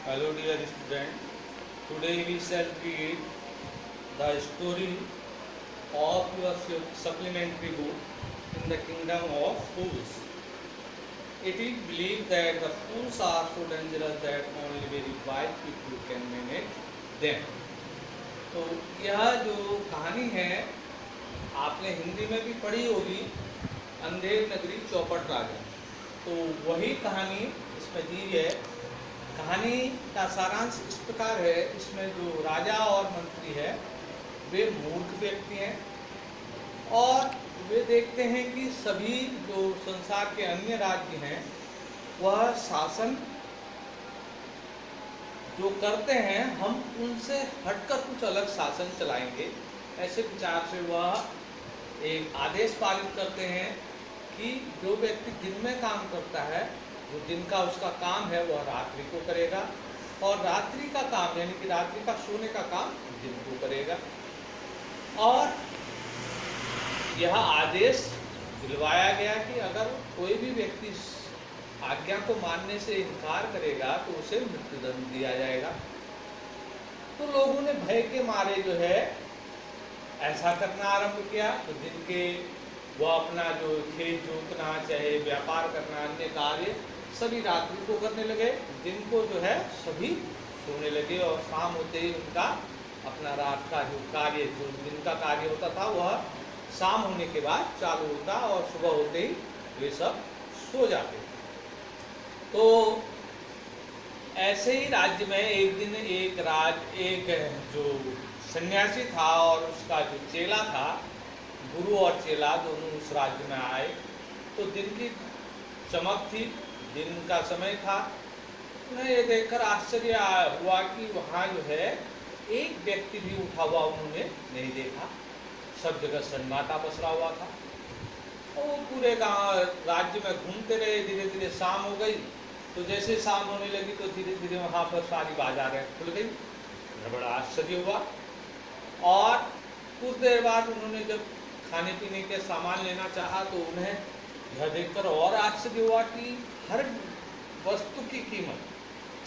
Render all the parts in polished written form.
Hello dear student, today we shall read the story of your supplementary book in the kingdom of fools. It is believed that the fools are so dangerous that only very wise people can manage them. तो यह जो कहानी है आपने हिंदी में भी पढ़ी होगी, अंधेर नगरी चौपट राजा। तो वही कहानी इसमें दी है। कहानी का सारांश इस प्रकार है, इसमें जो राजा और मंत्री है वे मूर्ख व्यक्ति हैं और वे देखते हैं कि सभी जो संसार के अन्य राज्य हैं वह शासन जो करते हैं हम उनसे हटकर कुछ अलग शासन चलाएंगे। ऐसे विचार से वह एक आदेश पारित करते हैं कि जो व्यक्ति दिन में काम करता है, जो दिन का उसका काम है वह रात्रि को करेगा और रात्रि का काम यानी कि रात्रि का सोने का काम दिन को करेगा। और यह आदेश दिलवाया गया कि अगर कोई भी व्यक्ति आज्ञा को मानने से इनकार करेगा तो उसे मृत्युदंड दिया जाएगा। तो लोगों ने भय के मारे जो है ऐसा करना आरंभ किया। तो दिन के वह अपना जो खेत जोतना चाहे व्यापार करना अन्य कार्य सभी रात्रि को करने लगे, दिन को जो है सभी सोने लगे और शाम होते ही उनका अपना रात का जो कार्य जो दिन का कार्य होता था वह शाम होने के बाद चालू होता और सुबह होते ही वे सब सो जाते। तो ऐसे ही राज्य में एक दिन एक जो सन्यासी था और उसका जो चेला था, गुरु और चेला दोनों उस राज्य में आए। तो दिन की चमक थी, दिन का समय था। उन्हें ये देखकर आश्चर्य हुआ कि वहाँ जो है एक व्यक्ति भी उठा हुआ उन्होंने नहीं देखा। सब जगह सन्नाटा पसरा हुआ था। वो पूरे गांव राज्य में घूमते रहे। धीरे धीरे शाम हो गई। तो जैसे शाम होने लगी तो धीरे धीरे वहाँ पर सारी बाजारें खुल गई। बड़ा आश्चर्य हुआ। और कुछ देर बाद उन्होंने जब खाने पीने के सामान लेना चाहा तो उन्हें यह देखकर और आश्चर्य हुआ कि हर वस्तु की कीमत,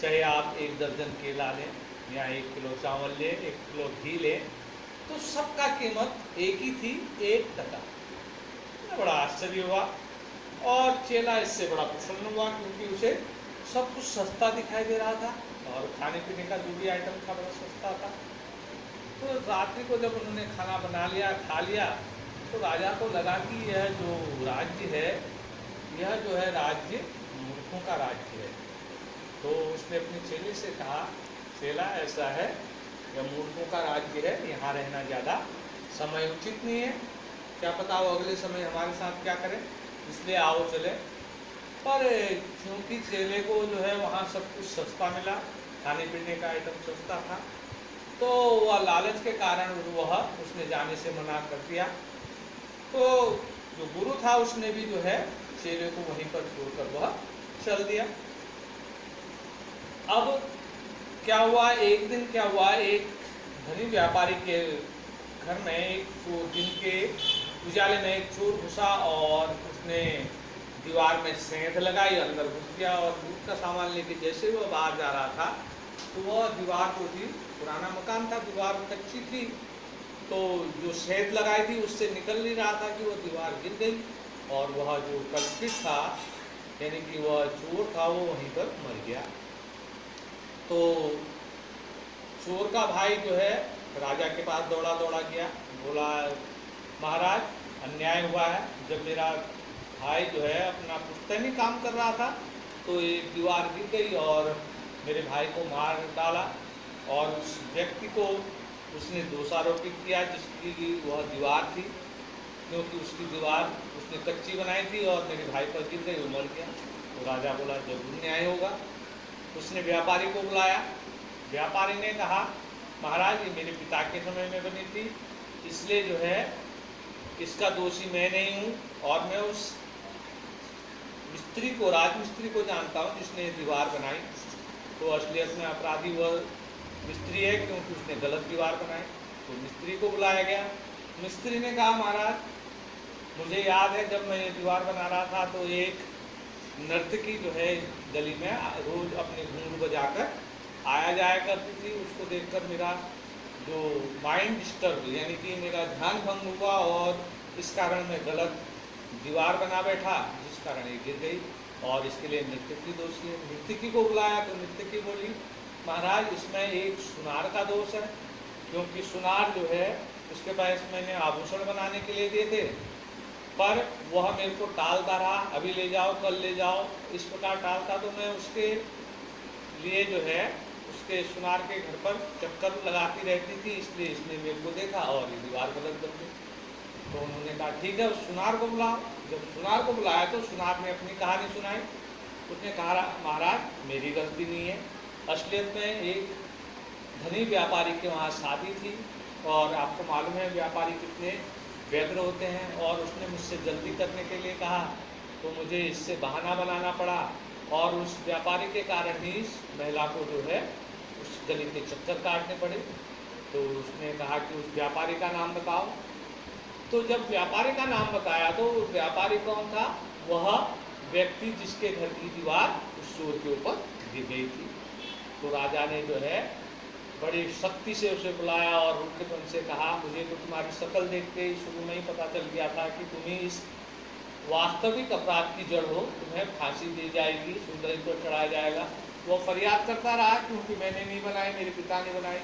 चाहे आप 1 दर्जन केला लें या 1 किलो चावल लें, 1 किलो घी लें, तो सबका कीमत एक ही थी, 1 टका। बड़ा आश्चर्य हुआ और चेला इससे बड़ा प्रसन्न हुआ क्योंकि उसे सब कुछ सस्ता दिखाई दे रहा था और खाने पीने का जो भी आइटम था बड़ा सस्ता था। तो रात्रि को जब उन्होंने खाना बना लिया, खा लिया, तो राजा को लगा कि यह जो राज्य है यह जो है राज्य मूर्खों का राज्य है। तो उसने अपने चेले से कहा, चेला ऐसा है यह मूर्खों का राज्य है, यहाँ रहना ज़्यादा समय उचित नहीं है। क्या पता वो अगले समय हमारे साथ क्या करें, इसलिए आओ चले। पर क्योंकि चेले को जो है वहाँ सब कुछ सस्ता मिला, खाने पीने का आइटम सस्ता था, तो वह लालच के कारण उसने जाने से मना कर दिया। तो जो गुरु था उसने भी जो है चेले को वहीं पर छोड़कर वह चल दिया। अब क्या हुआ, एक दिन क्या हुआ, एक धनी व्यापारी के घर में एक दिन के उजाले में एक चोर घुसा और उसने दीवार में सेंध लगाई, अंदर घुस गया और दूध का सामान लेके जैसे वह बाहर जा रहा था तो वह दीवार को थी, पुराना मकान था, दीवार कच्ची थी, तो जो सेंध लगाई थी उससे निकल नहीं रहा था कि वह दीवार गिर गई और वह जो कल्प्रिट था यानी कि वह चोर था वो वहीं पर मर गया। तो चोर का भाई जो है राजा के पास दौड़ा गया, बोला महाराज अन्याय हुआ है। जब मेरा भाई जो है अपना पुश्तैनी काम कर रहा था तो एक दीवार गिर गई और मेरे भाई को मार डाला और उस व्यक्ति को उसने दोषारोपित किया जिसकी वह दीवार थी, क्योंकि उसकी दीवार उसने कच्ची बनाई थी और मेरे भाई पर गिर गई, वो मर गया। तो राजा बोला जरूर न्याय होगा। उसने व्यापारी को बुलाया। व्यापारी ने कहा महाराज ये मेरे पिता के समय में बनी थी, इसलिए जो है इसका दोषी मैं नहीं हूँ और मैं उस मिस्त्री को, राजमिस्त्री को जानता हूँ जिसने दीवार बनाई। तो असलियत में अपराधी वह मिस्त्री है क्योंकि उसने गलत दीवार बनाई। तो मिस्त्री को बुलाया गया। मिस्त्री ने कहा महाराज मुझे याद है जब मैं ये दीवार बना रहा था तो एक नर्तकी जो है गली में रोज अपने घूंघ बजाकर आया जाया करती थी, उसको देखकर मेरा जो माइंड डिस्टर्ब यानी कि मेरा ध्यान भंग हुआ और इस कारण मैं गलत दीवार बना बैठा, जिस कारण ये गिर गई और इसके लिए नर्तकी दोषी है। नर्तकी को बुलाया तो नर्तकी बोली महाराज इसमें एक सुनार का दोष है, क्योंकि सुनार जो है उसके पास मैंने आभूषण बनाने के लिए दिए थे, पर वह मेरे को टालता रहा, अभी ले जाओ कल ले जाओ, इस प्रकार टालता, तो मैं उसके लिए जो है उसके सुनार के घर पर चक्कर लगाती रहती थी, इसलिए इसने मेरे को देखा और ये दीवार गलत बन गई। तो उन्होंने कहा ठीक है उस सुनार को बुलाओ। जब सुनार को बुलाया तो सुनार ने अपनी कहानी सुनाई। उसने कहा महाराज मेरी गलती नहीं है, असलियत में एक धनी व्यापारी के वहाँ शादी थी और आपको मालूम है व्यापारी कितने व्यग्र होते हैं, और उसने मुझसे जल्दी करने के लिए कहा तो मुझे इससे बहाना बनाना पड़ा और उस व्यापारी के कारण ही इस महिला को जो है उस गली के चक्कर काटने पड़े। तो उसने कहा कि उस व्यापारी का नाम बताओ। तो जब व्यापारी का नाम बताया तो व्यापारी कौन था? वह व्यक्ति जिसके घर की दीवार उस चोर के ऊपर गिर गई थी। तो राजा ने जो है बड़ी शक्ति से उसे बुलाया और रुखपन से कहा मुझे तो तुम्हारी शक्ल देख के शुरू में ही पता चल गया था कि तुम्हें इस वास्तविक अपराध की जड़ हो, तुम्हें फांसी दी जाएगी, सुंदरी पर चढ़ाया जाएगा। वो फरियाद करता रहा क्योंकि मैंने नहीं बनाई, मेरे पिता ने बनाई।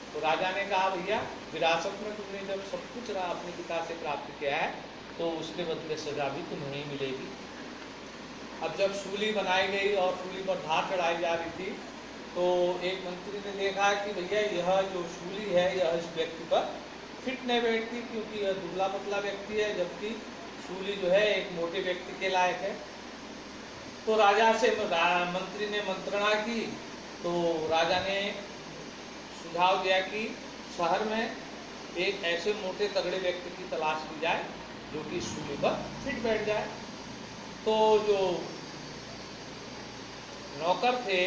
तो राजा ने कहा भैया विरासत में तुमने जब सब कुछ रहा अपने पिता से प्राप्त किया है तो उसके बदले सजा भी तुम्हें ही मिलेगी। अब जब सूली बनाई गई और सूली पर धार चढ़ाई जा रही थी तो एक मंत्री ने देखा कि भैया यह जो सूली है यह इस व्यक्ति पर फिट नहीं बैठती, क्योंकि यह दुबला पतला व्यक्ति है, जबकि सूली जो है एक मोटे व्यक्ति के लायक है। तो राजा से मंत्री ने मंत्रणा की तो राजा ने सुझाव दिया कि शहर में एक ऐसे मोटे तगड़े व्यक्ति की तलाश की जाए जो कि सूली पर फिट बैठ जाए। तो जो नौकर थे,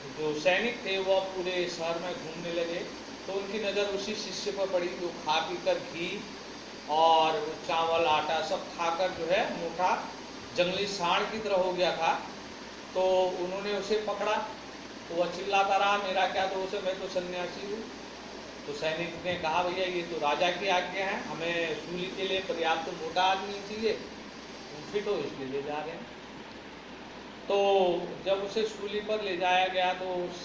जो सैनिक थे, वो पूरे शहर में घूमने लगे तो उनकी नज़र उसी शिष्य पर पड़ी जो खा पी कर घी और चावल आटा सब खाकर जो है मोटा जंगली सांड की तरह हो गया था। तो उन्होंने उसे पकड़ा तो वह चिल्लाता रहा मेरा क्या दोष है, मैं तो सन्यासी हूँ। तो सैनिक ने कहा भैया ये तो राजा की आज्ञा है, हमें सूली के लिए पर्याप्त मोटा आदमी चाहिए, फिट हो इसलिए ले जा रहे हैं। तो जब उसे सूली पर ले जाया गया तो उस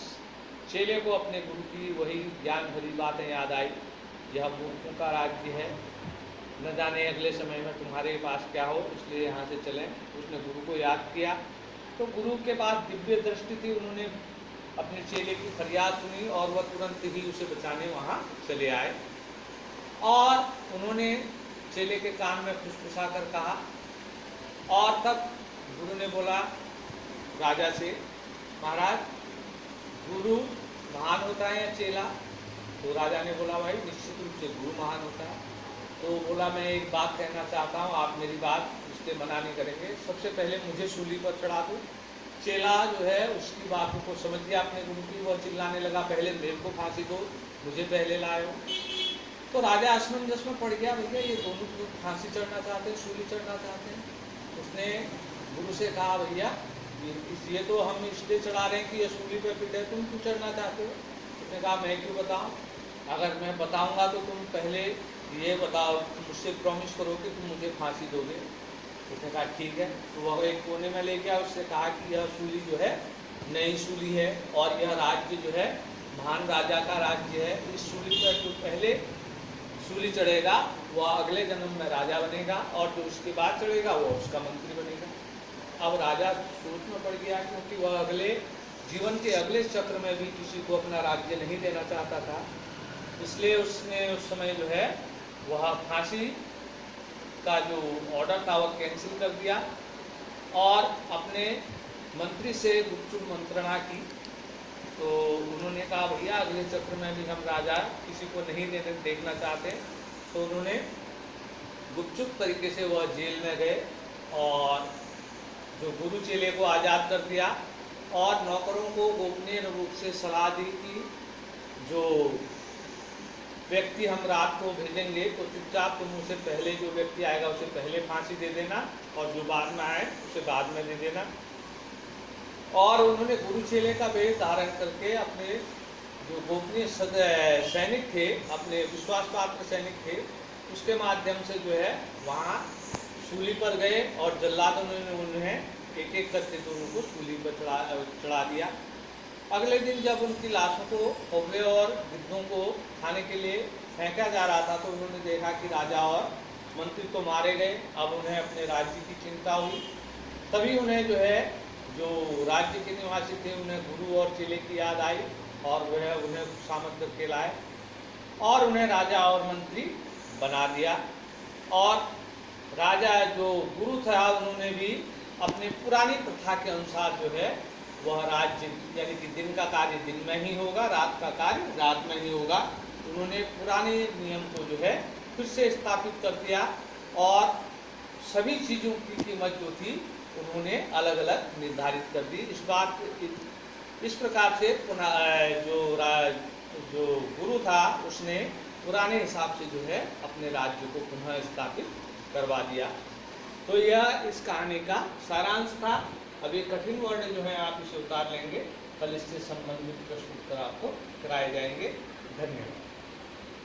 चेले को अपने गुरु की वही ज्ञान भरी बातें याद आई, यह मूर्खों का राज्य है, न जाने अगले समय में तुम्हारे पास क्या हो, इसलिए यहाँ से चलें। उसने गुरु को याद किया तो गुरु के पास दिव्य दृष्टि थी, उन्होंने अपने चेले की फरियाद सुनी और वह तुरंत ही उसे बचाने वहाँ चले आए और उन्होंने चेले के कान में फुसफुसा कर कहा। और तब गुरु ने बोला राजा से महाराज गुरु महान होता है या चेला? तो राजा ने बोला भाई निश्चित रूप से गुरु महान होता है। तो बोला मैं एक बात कहना चाहता हूँ, आप मेरी बात इससे मना नहीं करेंगे, सबसे पहले मुझे सूली पर चढ़ा दो। चेला जो है उसकी बातों को समझ गया अपने गुरु की, वह चिल्लाने लगा पहले मेरे को फांसी दो, मुझे पहले लाओ। तो राजा असमंजस में पड़ गया, भैया ये दोनों फांसी चढ़ना चाहते हैं, सूली चढ़ना चाहते हैं। उसने गुरु से कहा भैया ये तो हम इसलिए चढ़ा रहे हैं कि ये सूली पे फिट है, तुम क्यों चढ़ना चाहते हो? उसने कहा मैं क्यों बताऊं, अगर मैं बताऊंगा तो तुम पहले ये बताओ, मुझसे प्रॉमिस करो कि तुम मुझे फांसी दोगे। उसने कहा ठीक है। तो वह एक कोने में ले गया, उससे कहा कि यह सूली जो है नई सूली है और यह राज्य जो है महान राजा का राज्य है, इस सूली पर जो पहले सूली चढ़ेगा वह अगले जन्म में राजा बनेगा और जो उसके बाद चढ़ेगा वो उसका मंत्री बनेगा। अब राजा सोच में पड़ गया क्योंकि वह अगले जीवन के अगले चक्र में भी किसी को अपना राज्य नहीं देना चाहता था, इसलिए उसने उस समय जो है वह फांसी का जो ऑर्डर था वह कैंसिल कर दिया और अपने मंत्री से गुपचुप मंत्रणा की। तो उन्होंने कहा भैया अगले चक्र में भी हम राजा किसी को नहीं देखना चाहते। तो उन्होंने गुपचुप तरीके से वह जेल में गए और जो गुरु चेले को आज़ाद कर दिया और नौकरों को गोपनीय रूप से सलाह दी कि जो व्यक्ति हम रात को भेजेंगे तो चुपचाप तुम उसे पहले, जो व्यक्ति आएगा उसे पहले फांसी दे देना और जो बाद में आए उसे बाद में दे देना। और उन्होंने गुरु चेले का वेश धारण करके अपने जो गोपनीय सैनिक थे, अपने विश्वास पात्र सैनिक थे, उसके माध्यम से जो है वहाँ सूली पर गए और जल्लादों ने उन्हें एक एक करके दोनों को सूली पर चढ़ा दिया। अगले दिन जब उनकी लाशों को कौवे और गिद्धों को खाने के लिए फेंका जा रहा था तो उन्होंने देखा कि राजा और मंत्री तो मारे गए। अब उन्हें अपने राज्य की चिंता हुई। तभी उन्हें जो है, जो राज्य के निवासी थे, उन्हें गुरु और चेले की याद आई और वह उन्हें खुशामद करके लाए और उन्हें राजा और मंत्री बना दिया। और राजा जो गुरु था उन्होंने भी अपनी पुरानी प्रथा के अनुसार जो है वह राज्य, यानी कि दिन का कार्य दिन में ही होगा, रात का कार्य रात में ही होगा, उन्होंने पुराने नियम को जो है फिर से स्थापित कर दिया और सभी चीज़ों की कीमत जो थी उन्होंने अलग अलग निर्धारित कर दी। इस प्रकार से पुनः जो गुरु था उसने पुराने हिसाब से जो है अपने राज्य को पुनः स्थापित करवा दिया। तो यह इस कहानी का सारांश था। अब ये कठिन वर्ड जो है आप इसे उतार लेंगे, कल इससे संबंधित प्रश्न उत्तर आपको कराए जाएंगे। धन्यवाद।